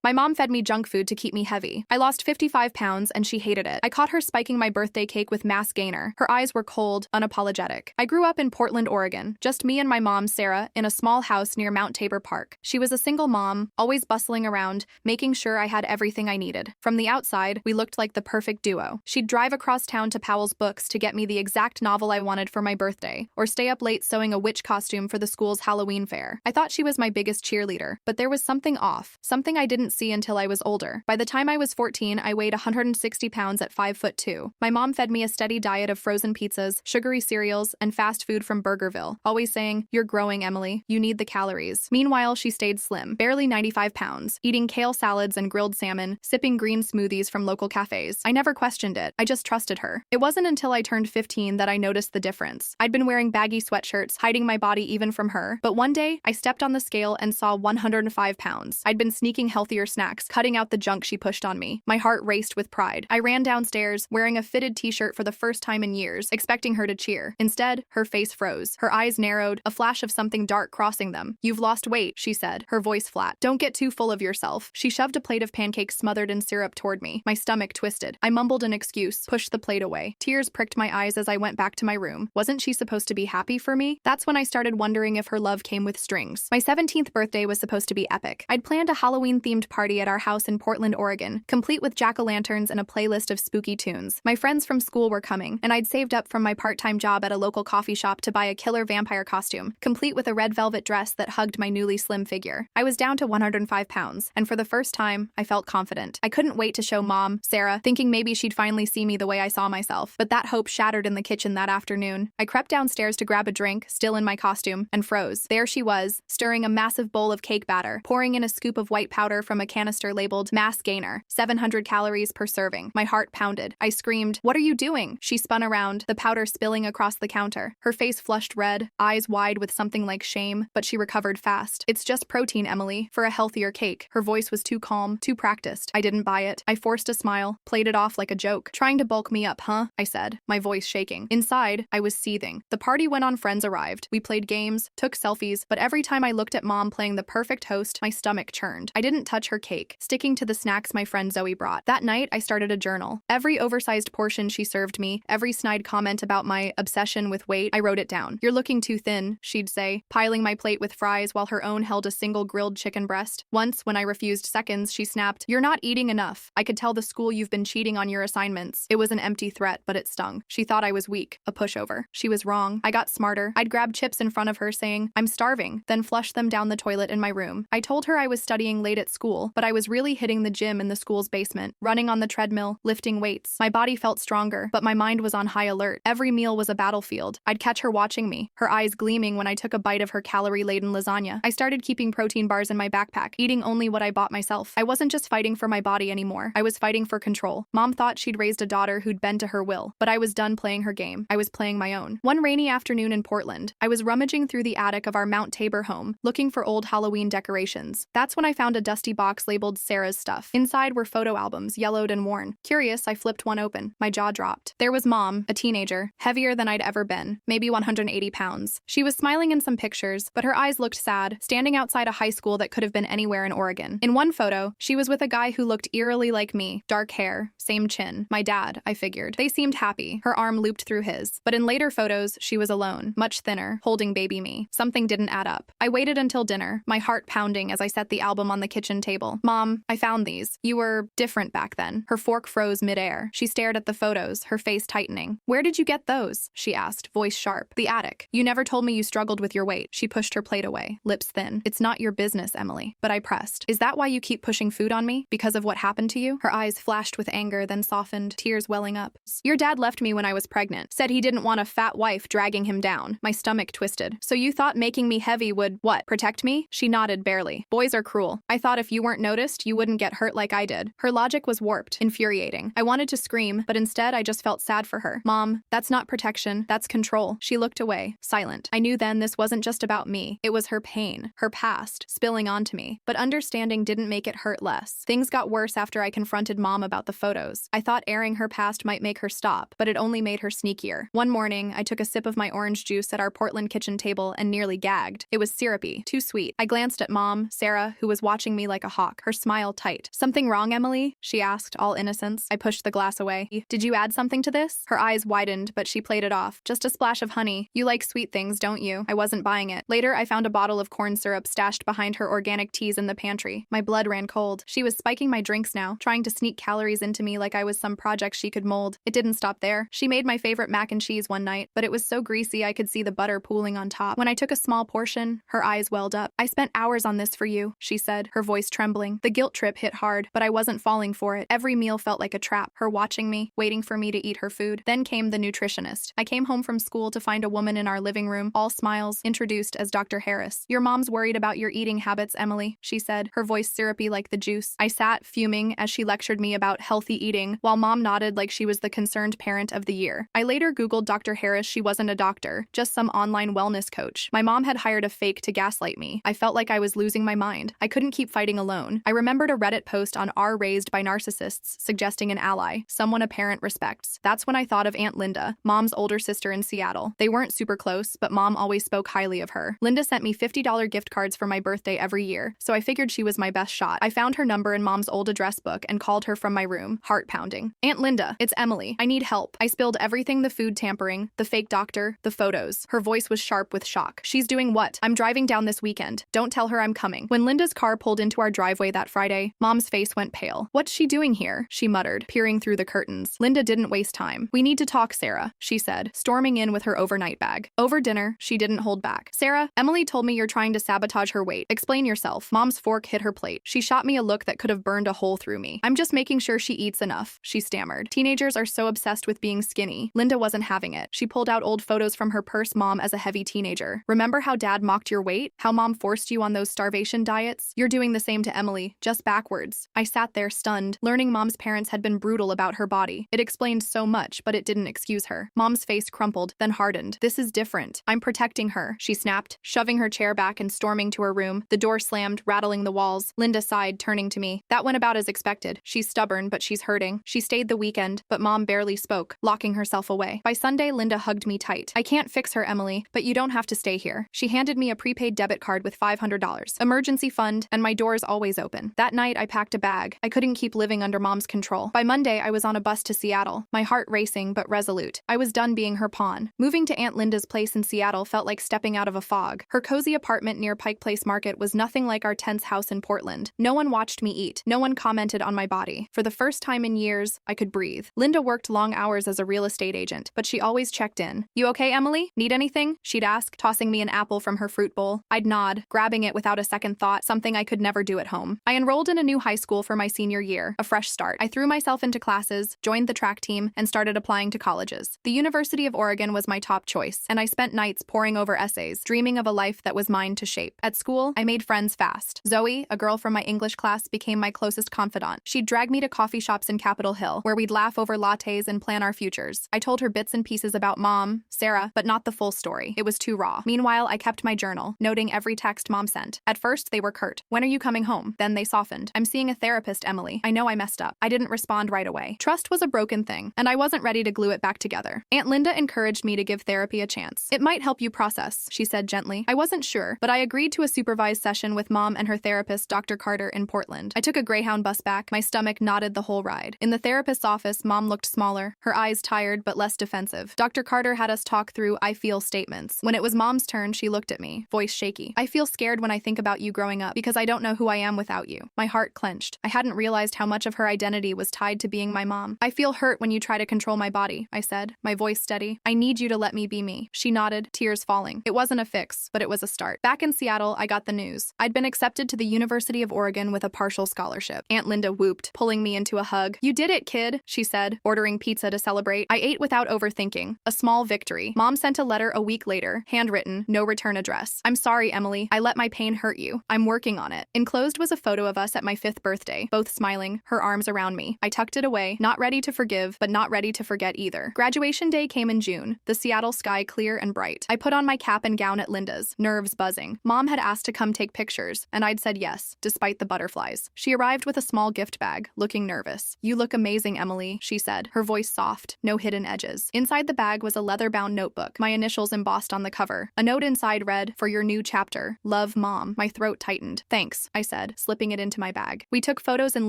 My mom fed me junk food to keep me heavy. I lost 55 pounds and she hated it. I caught her spiking my birthday cake with mass gainer. Her eyes were cold, unapologetic. I grew up in Portland, Oregon. Just me and my mom, Sarah, in a small house near Mount Tabor Park. She was a single mom, always bustling around, making sure I had everything I needed. From the outside, we looked like the perfect duo. She'd drive across town to Powell's Books to get me the exact novel I wanted for my birthday, or stay up late sewing a witch costume for the school's Halloween fair. I thought she was my biggest cheerleader, but there was something off, something I didn't see until I was older. By the time I was 14, I weighed 160 pounds at 5'2". My mom fed me a steady diet of frozen pizzas, sugary cereals, and fast food from Burgerville, always saying, "You're growing, Emily. You need the calories." Meanwhile, she stayed slim, barely 95 pounds, eating kale salads and grilled salmon, sipping green smoothies from local cafes. I never questioned it. I just trusted her. It wasn't until I turned 15 that I noticed the difference. I'd been wearing baggy sweatshirts, hiding my body even from her. But one day, I stepped on the scale and saw 105 pounds. I'd been sneaking healthier snacks, cutting out the junk she pushed on me. My heart raced with pride. I ran downstairs, wearing a fitted t-shirt for the first time in years, expecting her to cheer. Instead, her face froze. Her eyes narrowed, a flash of something dark crossing them. "You've lost weight," she said, her voice flat. "Don't get too full of yourself." She shoved a plate of pancakes smothered in syrup toward me. My stomach twisted. I mumbled an excuse, pushed the plate away. Tears pricked my eyes as I went back to my room. Wasn't she supposed to be happy for me? That's when I started wondering if her love came with strings. My 17th birthday was supposed to be epic. I'd planned a Halloween-themed party at our house in Portland, Oregon, complete with jack-o'-lanterns and a playlist of spooky tunes. My friends from school were coming, and I'd saved up from my part-time job at a local coffee shop to buy a killer vampire costume, complete with a red velvet dress that hugged my newly slim figure. I was down to 105 pounds, and for the first time, I felt confident. I couldn't wait to show Mom, Sarah, thinking maybe she'd finally see me the way I saw myself. But that hope shattered in the kitchen that afternoon. I crept downstairs to grab a drink, still in my costume, and froze. There she was, stirring a massive bowl of cake batter, pouring in a scoop of white powder from a canister labeled mass gainer, 700 calories per serving. My heart pounded. I screamed, "What are you doing?" She spun around, the powder spilling across the counter. Her face flushed red, eyes wide with something like shame, but she recovered fast. "It's just protein, Emily, for a healthier cake." Her voice was too calm, too practiced. I didn't buy it. I forced a smile, played it off like a joke. "Trying to bulk me up, huh?" I said, my voice shaking. Inside, I was seething. The party went on. Friends arrived. We played games, took selfies, but every time I looked at Mom playing the perfect host, my stomach churned. I didn't touch her cake, sticking to the snacks my friend Zoe brought. That night, I started a journal. Every oversized portion she served me, every snide comment about my obsession with weight, I wrote it down. "You're looking too thin," she'd say, piling my plate with fries while her own held a single grilled chicken breast. Once, when I refused seconds, she snapped, "You're not eating enough. I could tell the school you've been cheating on your assignments." It was an empty threat, but it stung. She thought I was weak, a pushover. She was wrong. I got smarter. I'd grab chips in front of her saying, "I'm starving," then flush them down the toilet in my room. I told her I was studying late at school, but I was really hitting the gym in the school's basement, running on the treadmill, lifting weights. My body felt stronger, but my mind was on high alert. Every meal was a battlefield. I'd catch her watching me, her eyes gleaming when I took a bite of her calorie-laden lasagna. I started keeping protein bars in my backpack, eating only what I bought myself. I wasn't just fighting for my body anymore. I was fighting for control. Mom thought she'd raised a daughter who'd bend to her will, but I was done playing her game. I was playing my own. One rainy afternoon in Portland, I was rummaging through the attic of our Mount Tabor home, looking for old Halloween decorations. That's when I found a dusty box labeled Sarah's Stuff. Inside were photo albums, yellowed and worn. Curious, I flipped one open. My jaw dropped. There was Mom, a teenager, heavier than I'd ever been, maybe 180 pounds. She was smiling in some pictures, but her eyes looked sad, standing outside a high school that could have been anywhere in Oregon. In one photo, she was with a guy who looked eerily like me, dark hair, same chin. My dad, I figured. They seemed happy, her arm looped through his. But in later photos, she was alone, much thinner, holding baby me. Something didn't add up. I waited until dinner, my heart pounding as I set the album on the kitchen table. "Mom, I found these. You were different back then." Her fork froze midair. She stared at the photos, her face tightening. "Where did you get those?" she asked, voice sharp. "The attic. You never told me you struggled with your weight." She pushed her plate away, lips thin. "It's not your business, Emily." But I pressed. "Is that why you keep pushing food on me? Because of what happened to you?" Her eyes flashed with anger, then softened, tears welling up. "Your dad left me when I was pregnant. Said he didn't want a fat wife dragging him down." My stomach twisted. "So you thought making me heavy would, what, protect me?" She nodded barely. "Boys are cruel. I thought if you weren't noticed, you wouldn't get hurt like I did." Her logic was warped, infuriating. I wanted to scream, but instead I just felt sad for her. "Mom, that's not protection, that's control." She looked away, silent. I knew then this wasn't just about me. It was her pain, her past, spilling onto me. But understanding didn't make it hurt less. Things got worse after I confronted Mom about the photos. I thought airing her past might make her stop, but it only made her sneakier. One morning, I took a sip of my orange juice at our Portland kitchen table and nearly gagged. It was syrupy, too sweet. I glanced at Mom, Sarah, who was watching me like a hawk, her smile tight. "Something wrong, Emily?" she asked, all innocence. I pushed the glass away. "Did you add something to this?" Her eyes widened, but she played it off. "Just a splash of honey. You like sweet things, don't you?" I wasn't buying it. Later, I found a bottle of corn syrup stashed behind her organic teas in the pantry. My blood ran cold. She was spiking my drinks now, trying to sneak calories into me like I was some project she could mold. It didn't stop there. She made my favorite mac and cheese one night, but it was so greasy I could see the butter pooling on top. When I took a small portion, her eyes welled up. "I spent hours on this for you," she said, her voice trembling. The guilt trip hit hard, but I wasn't falling for it. Every meal felt like a trap, her watching me, waiting for me to eat her food. Then came the nutritionist. I came home from school to find a woman in our living room, all smiles, introduced as Dr. Harris. "Your mom's worried about your eating habits, Emily," she said, her voice syrupy like the juice. I sat, fuming, as she lectured me about healthy eating, while Mom nodded like she was the concerned parent of the year. I later Googled Dr. Harris. She wasn't a doctor, just some online wellness coach. My mom had hired a fake to gaslight me. I felt like I was losing my mind. I couldn't keep fighting alone. I remembered a Reddit post on "Are Raised by Narcissists" suggesting an ally, someone a parent respects. That's when I thought of Aunt Linda, Mom's older sister in Seattle. They weren't super close, but Mom always spoke highly of her. Linda sent me $50 gift cards for my birthday every year, so I figured she was my best shot. I found her number in Mom's old address book and called her from my room, heart pounding. "Aunt Linda, it's Emily. I need help." I spilled everything: the food tampering, the fake doctor, the photos. Her voice was sharp with shock. "She's doing what?" "I'm driving down this weekend. Don't tell her I'm coming." When Linda's car pulled into our driveway that Friday, Mom's face went pale. "What's she doing here?" she muttered, peering through the curtains. Linda didn't waste time. "We need to talk, Sarah," she said, storming in with her overnight bag. Over dinner, she didn't hold back. "Sarah, Emily told me you're trying to sabotage her weight. Explain yourself." Mom's fork hit her plate. She shot me a look that could have burned a hole through me. "I'm just making sure she eats enough," she stammered. "Teenagers are so obsessed with being skinny." Linda wasn't having it. She pulled out old photos from her purse. "Mom as a heavy teenager. Remember how Dad mocked your weight? How Mom forced you on those starvation diets? You're doing the same to Emily, just backwards." I sat there stunned, learning Mom's parents had been brutal about her body. It explained so much, but it didn't excuse her. Mom's face crumpled, then hardened. "This is different. I'm protecting her," she snapped, shoving her chair back and storming to her room. The door slammed, rattling the walls. Linda sighed, turning to me. "That went about as expected. She's stubborn, but she's hurting." She stayed the weekend, but Mom barely spoke, locking herself away. By Sunday, Linda hugged me tight. "I can't fix her, Emily, but you don't have to stay here." She handed me a prepaid debit card with $500, emergency fund, and my door's always open. That night, I packed a bag. I couldn't keep living under Mom's control. By Monday, I was on a bus to Seattle, my heart racing but resolute. I was done being her pawn. Moving to Aunt Linda's place in Seattle felt like stepping out of a fog. Her cozy apartment near Pike Place Market was nothing like our tense house in Portland. No one watched me eat. No one commented on my body. For the first time in years, I could breathe. Linda worked long hours as a real estate agent, but she always checked in. "You okay, Emily? Need anything?" she'd ask, tossing me an apple from her fruit bowl. I'd nod, grabbing it without a second thought, something I could never do at home. I enrolled in a new high school for my senior year, a fresh start. I threw myself into classes, joined the track team, and started applying to colleges. The University of Oregon was my top choice, and I spent nights poring over essays, dreaming of a life that was mine to shape. At school, I made friends fast. Zoe, a girl from my English class, became my closest confidant. She'd drag me to coffee shops in Capitol Hill, where we'd laugh over lattes and plan our futures. I told her bits and pieces about Mom, Sarah, but not the full story. It was too raw. Meanwhile, I kept my journal, noting every text Mom sent. At first, they were curt. "When are you coming home?" Then they softened. "I'm seeing a therapist, Emily. I know I messed up." I didn't respond right away. Trust was a broken thing, and I wasn't ready to glue it back together. Aunt Linda encouraged me to give therapy a chance. "It might help you process," she said gently. I wasn't sure, but I agreed to a supervised session with Mom and her therapist, Dr. Carter, in Portland. I took a Greyhound bus back. My stomach knotted the whole ride. In the therapist's office, Mom looked smaller, her eyes tired but less defensive. Dr. Carter had us talk through "I feel" statements. When it was Mom's turn, she looked at me, voice shaky. "I feel scared when I think about you growing up, because I don't know who I am without you." My heart clenched. I hadn't realized how much of her identity was tied to being my mom. "I feel hurt when you try to control my body," I said, my voice steady. "I need you to let me be me." She nodded, tears falling. It wasn't a fix, but it was a start. Back in Seattle, I got the news. I'd been accepted to the University of Oregon with a partial scholarship. Aunt Linda whooped, pulling me into a hug. "You did it, kid," she said, ordering pizza to celebrate. I ate without overthinking. A small victory. Mom sent a letter a week later, handwritten, no return address. "I'm sorry, Emily. I let my pain hurt you. I'm working on it." Enclosed was a photo of us at my 5th birthday, both smiling, her arms around me. I tucked it away, not ready to forgive, but not ready to forget either. Graduation day came in June, the Seattle sky clear and bright. I put on my cap and gown at Linda's, nerves buzzing. Mom had asked to come take pictures, and I'd said yes, despite the butterflies. She arrived with a small gift bag, looking nervous. "You look amazing, Emily," she said, her voice soft, no hidden edges. Inside the bag was a leather-bound notebook, my initials embossed on the cover. A note inside read, "For your new chapter. Love, Mom." My throat tightened. "Thanks," I said. said, slipping it into my bag. We took photos in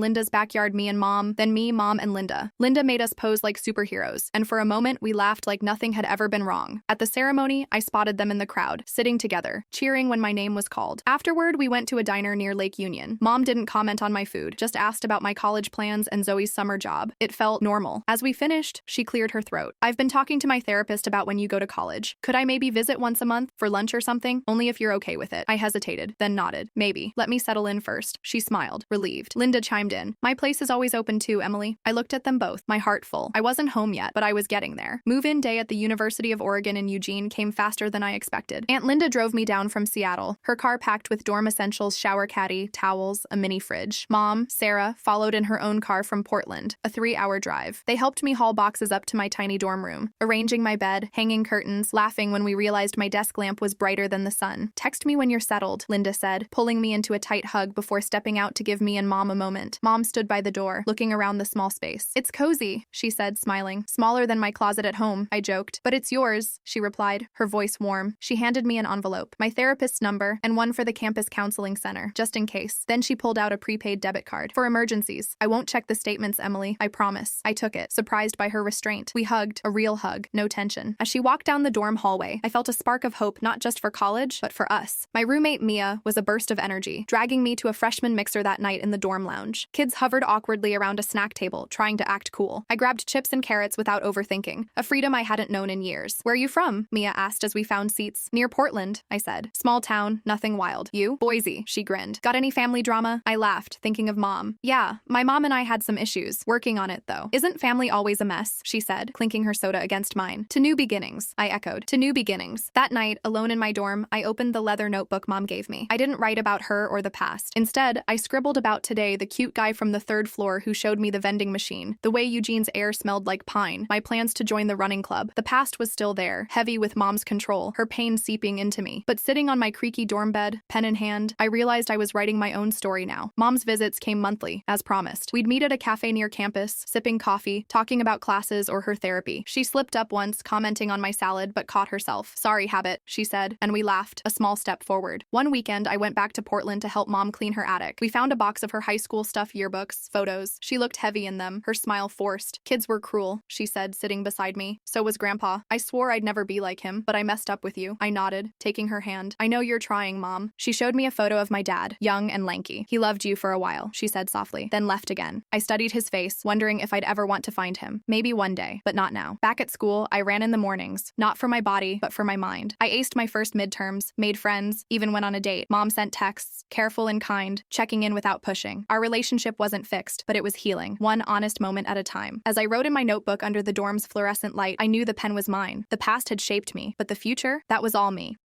Linda's backyard, me and Mom, then me, Mom, and Linda. Linda made us pose like superheroes, and for a moment we laughed like nothing had ever been wrong. At the ceremony, I spotted them in the crowd, sitting together, cheering when my name was called. Afterward, we went to a diner near Lake Union. Mom didn't comment on my food, just asked about my college plans and Zoe's summer job. It felt normal. As we finished, she cleared her throat. I've been talking to my therapist about when you go to college. Could I maybe visit once a month for lunch or something? Only if you're okay with it. I hesitated, then nodded. Maybe. Let me settle in first. She smiled, relieved. Linda chimed in. My place is always open too, Emily. I looked at them both, my heart full. I wasn't home yet, but I was getting there. Move-in day at the University of Oregon in Eugene came faster than I expected. Aunt Linda drove me down from Seattle, her car packed with dorm essentials, shower caddy, towels, a mini fridge. Mom, Sarah, followed in her own car from Portland, a 3-hour drive. They helped me haul boxes up to my tiny dorm room, arranging my bed, hanging curtains, laughing when we realized my desk lamp was brighter than the sun. Text me when you're settled, Linda said, pulling me into a tight hug before stepping out to give me and Mom a moment. Mom stood by the door, looking around the small space. It's cozy, she said, smiling. Smaller than my closet at home, I joked. But it's yours, she replied, her voice warm. She handed me an envelope, my therapist's number, and one for the campus counseling center, just in case. Then she pulled out a prepaid debit card. For emergencies. I won't check the statements, Emily, I promise. I took it, surprised by her restraint. We hugged, a real hug, no tension. As she walked down the dorm hallway, I felt a spark of hope not just for college, but for us. My roommate, Mia, was a burst of energy, dragging me to a freshman mixer that night in the dorm lounge. Kids hovered awkwardly around a snack table, trying to act cool. I grabbed chips and carrots without overthinking, a freedom I hadn't known in years. Where are you from? Mia asked as we found seats. Near Portland, I said. Small town, nothing wild. You? Boise, she grinned. Got any family drama? I laughed, thinking of Mom. Yeah, my mom and I had some issues. Working on it, though. Isn't family always a mess? She said, clinking her soda against mine. To new beginnings, I echoed. To new beginnings. That night, alone in my dorm, I opened the leather notebook Mom gave me. I didn't write about her or the past. Instead, I scribbled about today, the cute guy from the 3rd floor who showed me the vending machine, the way Eugene's air smelled like pine, my plans to join the running club. The past was still there, heavy with Mom's control, her pain seeping into me. But sitting on my creaky dorm bed, pen in hand, I realized I was writing my own story now. Mom's visits came monthly, as promised. We'd meet at a cafe near campus, sipping coffee, talking about classes or her therapy. She slipped up once, commenting on my salad, but caught herself. Sorry, habit, she said, and we laughed, a small step forward. One weekend, I went back to Portland to help Mom clean her attic. We found a box of her high school stuff, yearbooks, photos. She looked heavy in them, her smile forced. Kids were cruel, she said, sitting beside me. So was Grandpa. I swore I'd never be like him, but I messed up with you. I nodded, taking her hand. I know you're trying, Mom. She showed me a photo of my dad, young and lanky. He loved you for a while, she said softly, then left again. I studied his face, wondering if I'd ever want to find him. Maybe one day, but not now. Back at school, I ran in the mornings, not for my body, but for my mind. I aced my first midterms, made friends, even went on a date. Mom sent texts, careful and kind, checking in without pushing. Our relationship wasn't fixed, but it was healing, one honest moment at a time. As I wrote in my notebook under the dorm's fluorescent light, I knew the pen was mine. The past had shaped me, but the future, that was all me.